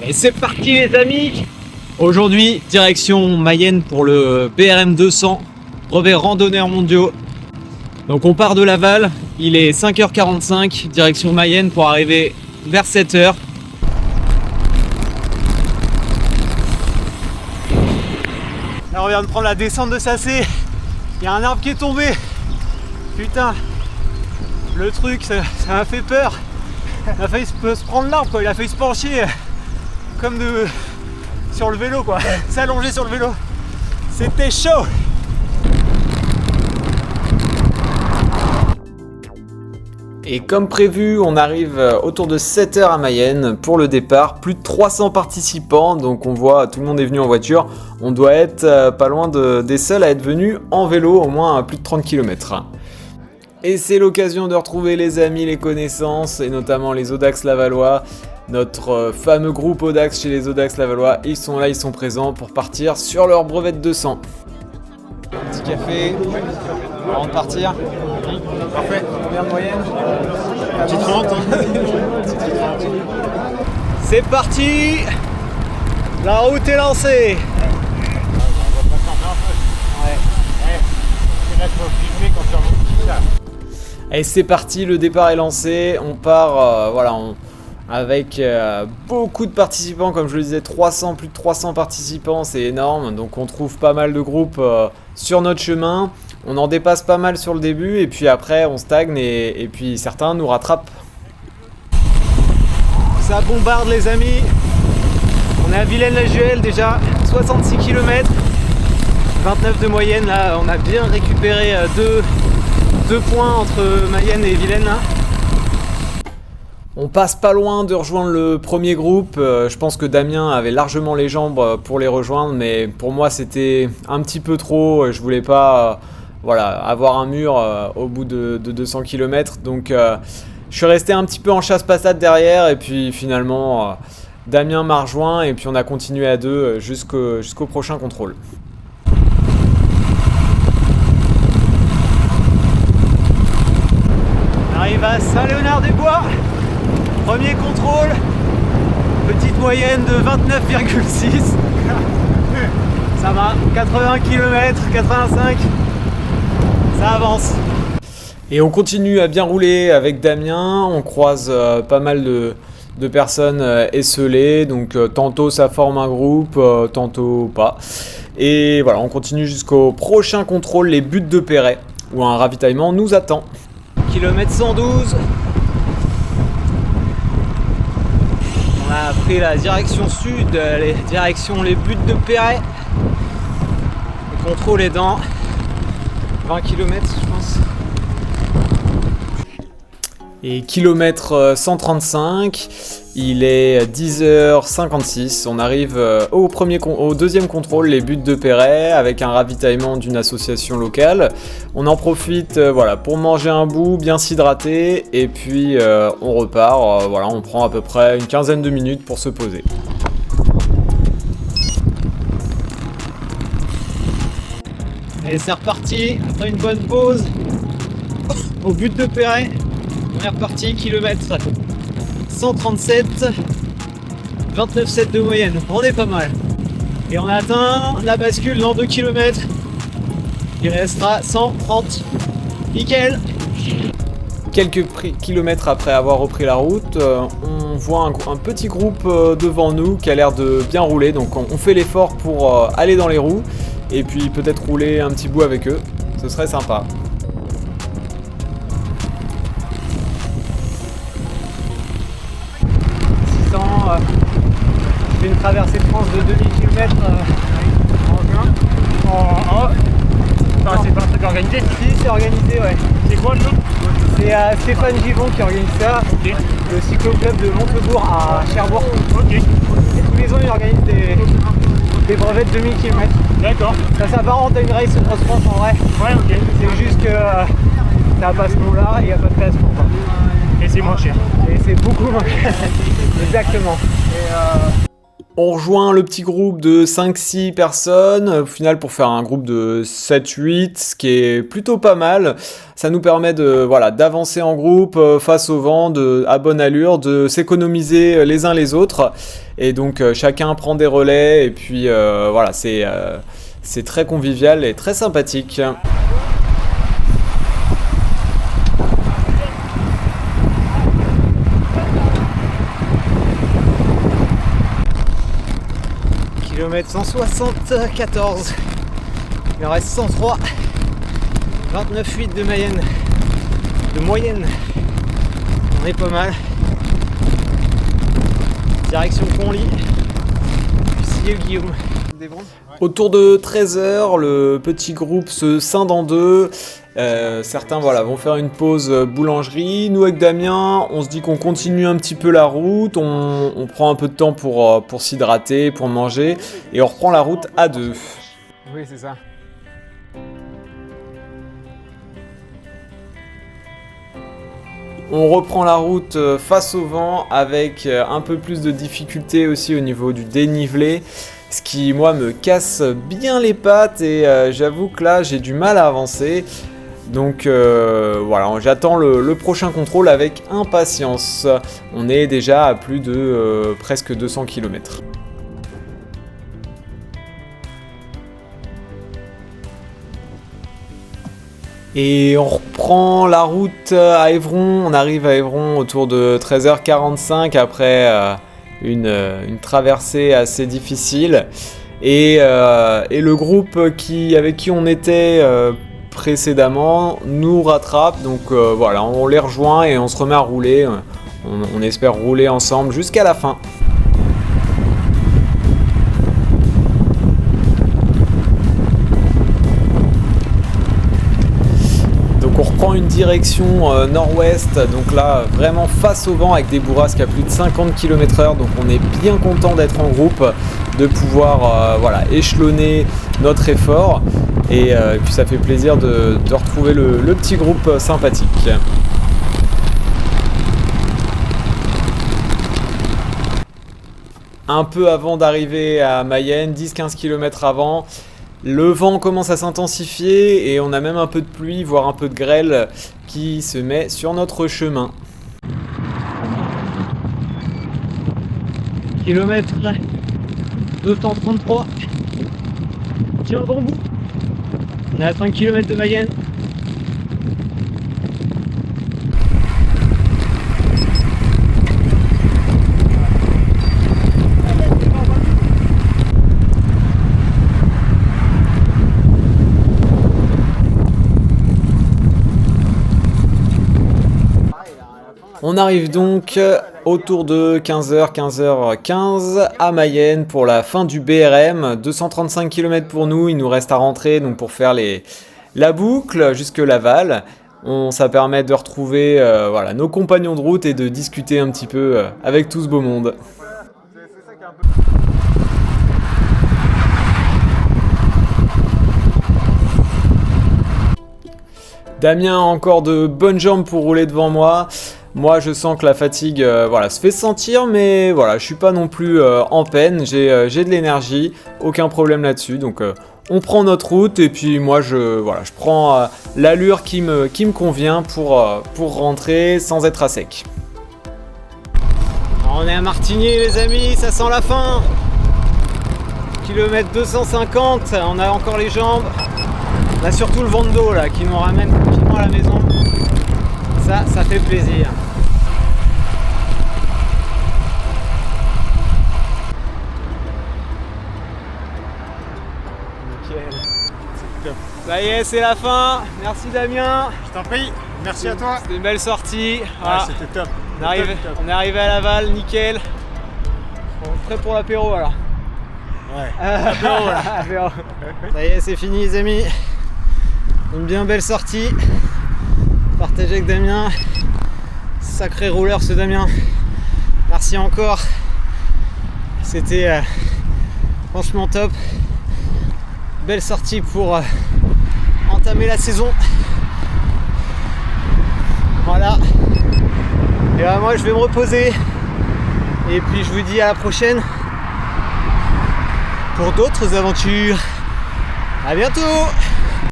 Et c'est parti les amis. Aujourd'hui, direction Mayenne pour le BRM 200, brevet randonneurs mondiaux. Donc on part de Laval, il est 5h45, direction Mayenne pour arriver vers 7h. Là on vient de prendre la descente de Sacé, il y a un arbre qui est tombé. Putain, le truc ça m'a fait peur. Il a failli se prendre l'arbre quoi, il a failli se pencher comme sur le vélo quoi, s'allonger sur le vélo. C'était chaud. Et comme prévu, on arrive autour de 7h à Mayenne pour le départ. Plus de 300 participants, donc on voit tout le monde est venu en voiture. On doit être pas loin des seuls à être venus en vélo, au moins à plus de 30 km. Et c'est l'occasion de retrouver les amis, les connaissances, et notamment les Audax Lavallois. Notre fameux groupe Audax chez les Audax Lavallois, ils sont là, ils sont présents pour partir sur leur brevet de 200. Petit café avant de partir. Parfait. Combien de moyenne? Petit 30. C'est parti. La route est lancée. Et c'est parti, le départ est lancé. On part avec beaucoup de participants, comme je le disais, plus de 300 participants, c'est énorme. Donc on trouve pas mal de groupes sur notre chemin. On en dépasse pas mal sur le début et puis après on stagne et puis certains nous rattrapent. Ça bombarde les amis. On est à Vilaine-la-Juhel déjà, 66 km, 29 de moyenne. Là on a bien récupéré deux points entre Mayenne et Vilaine là. On passe pas loin de rejoindre le premier groupe. Je pense que Damien avait largement les jambes pour les rejoindre, mais pour moi c'était un petit peu trop. Je voulais pas avoir un mur au bout de 200 km. Donc je suis resté un petit peu en chasse-patate derrière et puis finalement Damien m'a rejoint et puis on a continué à deux jusqu'au prochain contrôle. On arrive à Saint-Léonard-des-Bois. Premier contrôle, petite moyenne de 29,6. Ça va, 80 km, 85, ça avance. Et on continue à bien rouler avec Damien, on croise pas mal de personnes esselées, donc tantôt ça forme un groupe, tantôt pas. Et voilà, on continue jusqu'au prochain contrôle, les buttes de Perret, où un ravitaillement nous attend. Kilomètre 112. On a pris la direction sud, direction les buttes de Perret. Le contrôle est dans 20 km je pense. Et kilomètre 135, il est 10h56. On arrive au deuxième contrôle, les buttes de Perret, avec un ravitaillement d'une association locale. On en profite pour manger un bout, bien s'hydrater, et puis on repart. On prend à peu près une quinzaine de minutes pour se poser. Et c'est reparti, après une bonne pause, au but de Perret. On est reparti, kilomètre 137, 29,7 de moyenne, on est pas mal. Et on a atteint la bascule dans 2 km. Il restera 130. Nickel. Quelques kilomètres après avoir repris la route, on voit un petit groupe devant nous qui a l'air de bien rouler. Donc on fait l'effort pour aller dans les roues et puis peut-être rouler un petit bout avec eux. Ce serait sympa. Je fais une traversée de France de 2000 km c'est pas un truc organisé? Si, c'est organisé, ouais. C'est quoi le nom? C'est Stéphane Givon qui organise ça. Okay. Le cyclo-club de Montebourg à Cherbourg. Ok. Et tous les ans, il organise des brevets de 2000 km. D'accord. Ça s'apparente à une race Cross France en vrai. Ouais, ok. C'est juste que ça n'a pas ce nom-là et il n'y a pas de classement. Et c'est moins cher. Et c'est beaucoup moins cher. Exactement. On rejoint le petit groupe de 5-6 personnes, au final pour faire un groupe de 7-8, ce qui est plutôt pas mal. Ça nous permet de d'avancer en groupe face au vent, à bonne allure, de s'économiser les uns les autres. Et donc chacun prend des relais et puis c'est très convivial et très sympathique. Kilomètre 174, il en reste 103, 29,8 de moyenne, on est pas mal. Direction Conly, puis Guillaume. Autour de 13h, le petit groupe se scinde en deux. Certains vont faire une pause boulangerie. Nous avec Damien, on se dit qu'on continue un petit peu la route, on prend un peu de temps pour s'hydrater, pour manger, et on reprend la route à deux. Oui, c'est ça. On reprend la route face au vent avec un peu plus de difficulté aussi au niveau du dénivelé. Ce qui, moi, me casse bien les pattes et j'avoue que là, j'ai du mal à avancer. Donc j'attends le prochain contrôle avec impatience. On est déjà à plus de presque 200 km. Et on reprend la route à Évron. On arrive à Évron autour de 13h45 après une traversée assez difficile. Et le groupe avec qui on était précédemment nous rattrape. Donc on les rejoint et on se remet à rouler. On espère rouler ensemble jusqu'à la fin. On reprend une direction nord-ouest, donc là vraiment face au vent avec des bourrasques à plus de 50 km/h, donc on est bien content d'être en groupe, de pouvoir échelonner notre effort et puis ça fait plaisir de retrouver le petit groupe sympathique. Un peu avant d'arriver à Mayenne, 10-15 km avant, le vent commence à s'intensifier et on a même un peu de pluie, voire un peu de grêle qui se met sur notre chemin. Kilomètre 233. Tiens bon bout. On est à 5 km de Mayenne. On arrive donc autour de 15h, 15h15 à Mayenne pour la fin du BRM. 235 km pour nous, il nous reste à rentrer donc pour faire la boucle jusque Laval. Ça permet de retrouver nos compagnons de route et de discuter un petit peu avec tout ce beau monde. Damien a encore de bonnes jambes pour rouler devant moi. Moi, je sens que la fatigue se fait sentir, mais je suis pas non plus en peine. J'ai de l'énergie, aucun problème là-dessus. Donc, on prend notre route et puis moi, je prends l'allure qui me convient pour rentrer sans être à sec. On est à Martigny, les amis, ça sent la fin. Kilomètre 250, on a encore les jambes. On a surtout le vent de dos là qui nous ramène tranquillement à la maison. Ça fait plaisir. Nickel. Ça y est, c'est la fin. Merci Damien. Je t'en prie, merci à toi. C'était une belle sortie. Ah, c'était top. On est arrivé à Laval, nickel. Bon, prêt pour l'apéro alors. Ouais, apéro là. Apéro. Ça y est, c'est fini les amis. Une bien belle sortie. Partagé avec Damien. Sacré rouleur ce Damien. Merci encore. C'était franchement top. Belle sortie pour entamer la saison. Voilà. Et moi je vais me reposer. Et puis je vous dis à la prochaine pour d'autres aventures. À bientôt!